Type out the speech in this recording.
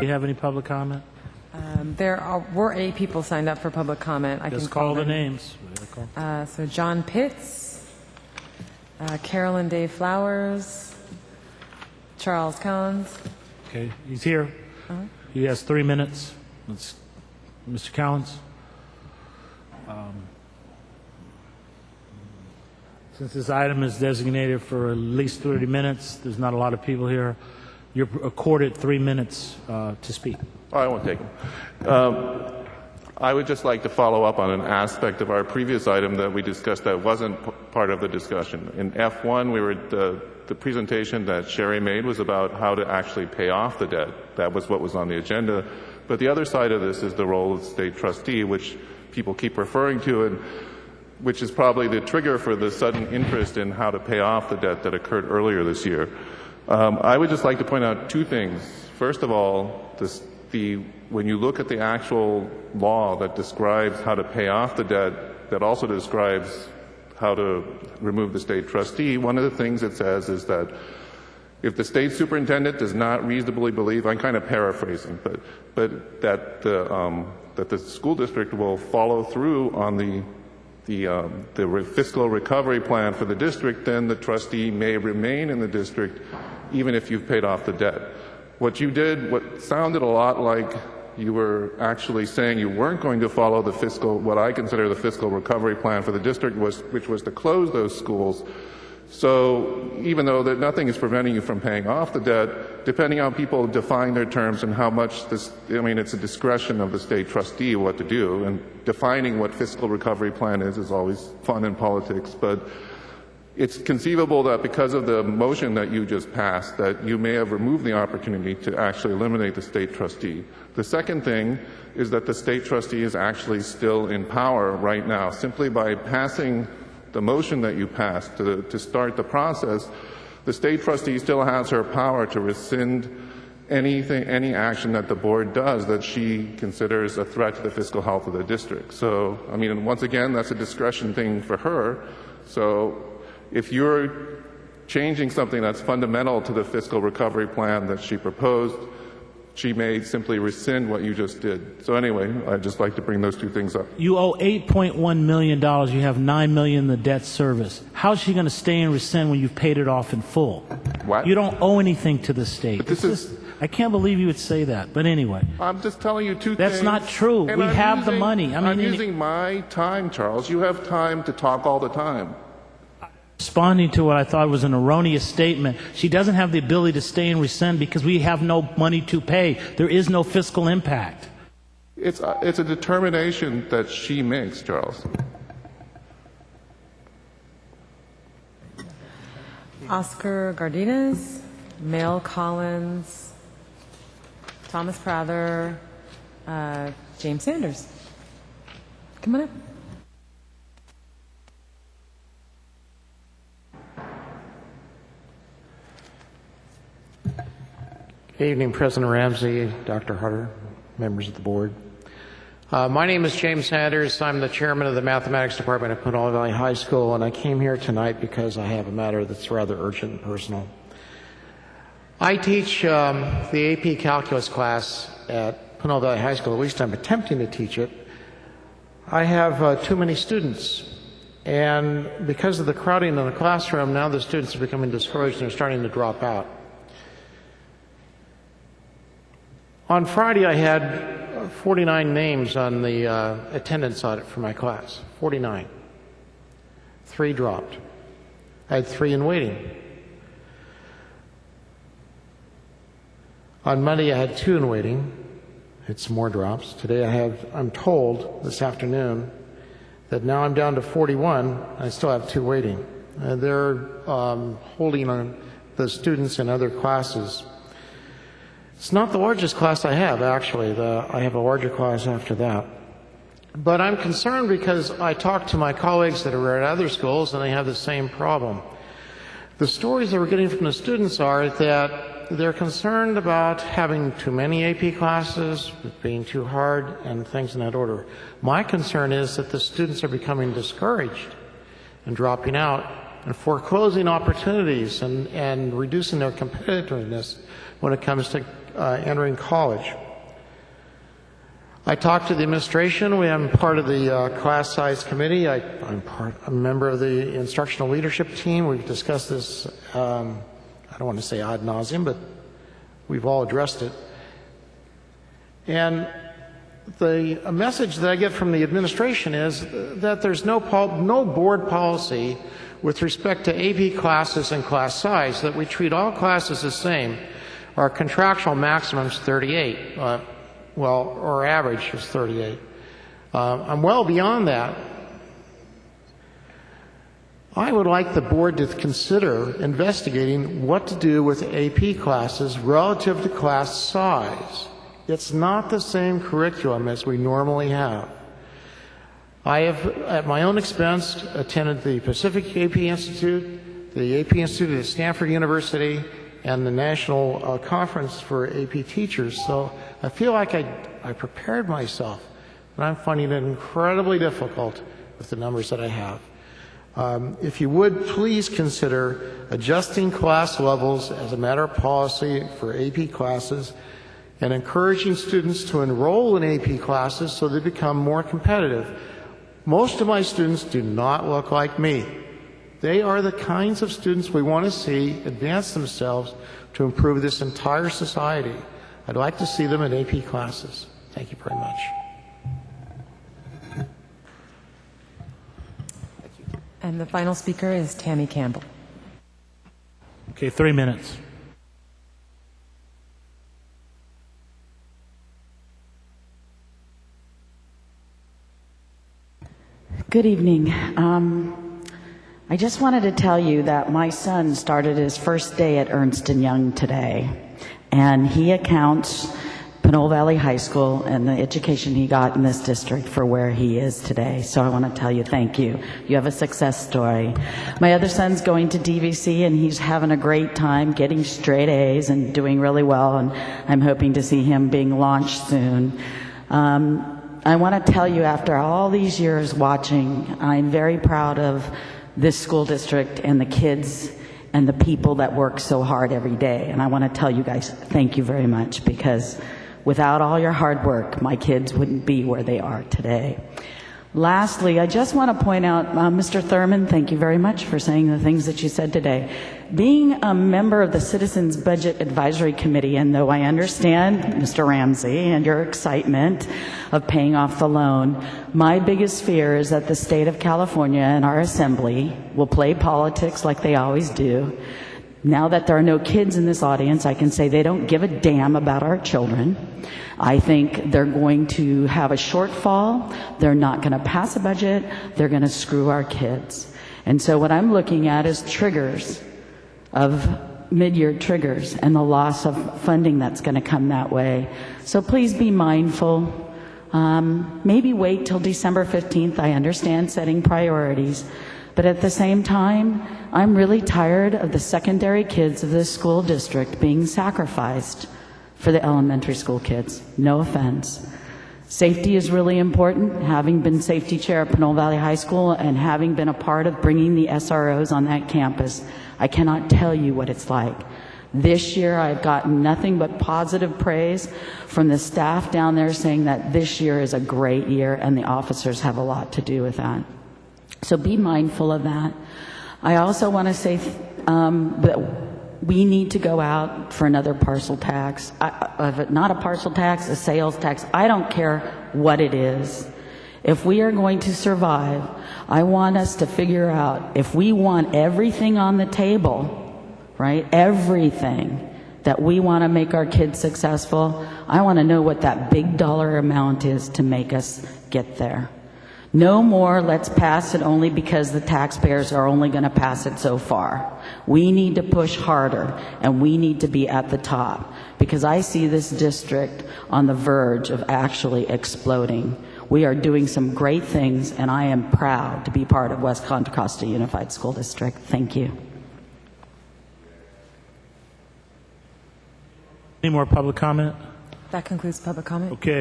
Do you have any public comment? Were 8 people signed up for public comment. I Just can call the them. names. So John Pitts, Carolyn Day Flowers, Charles Cowens. Okay, he's here. He has 3 minutes. Mr. Cowens. Since this item is designated for at least 30 minutes, there's not a lot of people here. You're accorded 3 minutes to speak. Oh, I won't take them. I would just like to follow up on an aspect of our previous item that we discussed that wasn't part of the discussion. In F1, the presentation that Sherry made was about how to actually pay off the debt. That was what was on the agenda. But the other side of this is the role of the state trustee, which people keep referring to, and which is probably the trigger for the sudden interest in how to pay off the debt that occurred earlier this year. I would just like to point out 2 things. First of all, when you look at the actual law that describes how to pay off the debt, that also describes how to remove the state trustee, one of the things it says is that if the state superintendent does not reasonably believe, I'm kind of paraphrasing, but that the school district will follow through on the fiscal recovery plan for the district, then the trustee may remain in the district even if you've paid off the debt. What you did, what sounded a lot like you were actually saying you weren't going to follow the what I consider the fiscal recovery plan for the district, which was to close those schools. So even though that nothing is preventing you from paying off the debt, depending on how people define their terms and how much it's a discretion of the state trustee what to do, and defining what fiscal recovery plan is always fun in politics, but it's conceivable that because of the motion that you just passed, that you may have removed the opportunity to actually eliminate the state trustee. The second thing is that the state trustee is actually still in power right now. Simply by passing the motion that you passed to start the process, the state trustee still has her power to rescind any action that the board does that she considers a threat to the fiscal health of the district. So, once again, that's a discretion thing for her. So if you're changing something that's fundamental to the fiscal recovery plan that she proposed, she may simply rescind what you just did. So anyway, I'd just like to bring those 2 things up. You owe $8.1 million. You have $9 million in the debt service. How is she going to stay and rescind when you've paid it off in full? What? You don't owe anything to the state. But I can't believe you would say that. But anyway. I'm just telling you 2 things. That's not true. We have the money. I'm using my time, Charles. You have time to talk all the time. Responding to what I thought was an erroneous statement. She doesn't have the ability to stay and rescind because we have no money to pay. There is no fiscal impact. It's a determination that she makes, Charles. Oscar Gardinas, Mel Collins, Thomas Prather, James Sanders. Come on up. Good evening, President Ramsey, Dr. Harder, members of the board. My name is James Sanders. I'm the chairman of the mathematics department at Pinole Valley High School, and I came here tonight because I have a matter that's rather urgent and personal. I teach the AP Calculus class at Pinole Valley High School. At least I'm attempting to teach it. I have too many students, and because of the crowding in the classroom, now the students are becoming discouraged and are starting to drop out. On Friday, I had 49 names on the attendance audit for my class. 49. 3 dropped. I had 3 in waiting. On Monday, I had 2 in waiting. Had some more drops. Today, I'm told this afternoon that now I'm down to 41. I still have 2 waiting. They're holding on the students in other classes. It's not the largest class I have, actually. I have a larger class after that. But I'm concerned because I talk to my colleagues that are at other schools and they have the same problem. The stories that we're getting from the students are that they're concerned about having too many AP classes, being too hard, and things in that order. My concern is that the students are becoming discouraged and dropping out and foreclosing opportunities and reducing their competitiveness when it comes to entering college. I talked to the administration. I'm part of the class size committee. I'm a member of the instructional leadership team. We've discussed this, I don't want to say ad nauseum, but we've all addressed it. And the message that I get from the administration is that there's no board policy with respect to AP classes and class size, that we treat all classes the same. Our contractual maximum is 38. Our average is 38. I'm well beyond that. I would like the board to consider investigating what to do with AP classes relative to class size. It's not the same curriculum as we normally have. I have, at my own expense, attended the Pacific AP Institute, the AP Institute at Stanford University, and the National Conference for AP Teachers. So I feel like I prepared myself, but I'm finding it incredibly difficult with the numbers that I have. If you would, please consider adjusting class levels as a matter of policy for AP classes and encouraging students to enroll in AP classes so they become more competitive. Most of my students do not look like me. They are the kinds of students we want to see advance themselves to improve this entire society. I'd like to see them in AP classes. Thank you very much. And the final speaker is Tammy Campbell. Okay, 3 minutes. Good evening. I just wanted to tell you that my son started his first day at Ernst & Young today, and he accounts Pinole Valley High School and the education he got in this district for where he is today. So I want to tell you thank you. You have a success story. My other son's going to DVC, and he's having a great time getting straight A's and doing really well, and I'm hoping to see him being launched soon. I want to tell you, after all these years watching, I'm very proud of this school district and the kids and the people that work so hard every day. And I want to tell you guys, thank you very much, because without all your hard work, my kids wouldn't be where they are today. Lastly, I just want to point out, Mr. Thurman, thank you very much for saying the things that you said today. Being a member of the Citizens Budget Advisory Committee, and though I understand, Mr. Ramsey, and your excitement of paying off the loan, my biggest fear is that the state of California and our assembly will play politics like they always do. Now that there are no kids in this audience, I can say they don't give a damn about our children. I think they're going to have a shortfall. They're not going to pass a budget. They're going to screw our kids. And so what I'm looking at is triggers of mid-year triggers and the loss of funding that's going to come that way. So please be mindful. Maybe wait till December 15th. I understand setting priorities. But at the same time, I'm really tired of the secondary kids of this school district being sacrificed for the elementary school kids. No offense. Safety is really important. Having been safety chair at Pinole Valley High School and having been a part of bringing the SROs on that campus, I cannot tell you what it's like. This year, I've gotten nothing but positive praise from the staff down there saying that this year is a great year, and the officers have a lot to do with that. So be mindful of that. I also want to say that we need to go out for another parcel tax. Not a parcel tax, a sales tax. I don't care what it is. If we are going to survive, I want us to figure out if we want everything on the table, right? Everything that we want to make our kids successful, I want to know what that big dollar amount is to make us get there. No more, let's pass it only because the taxpayers are only going to pass it so far. We need to push harder, and we need to be at the top, because I see this district on the verge of actually exploding. We are doing some great things, and I am proud to be part of West Contra Costa Unified School District. Thank you. Any more public comment? That concludes public comment. Okay.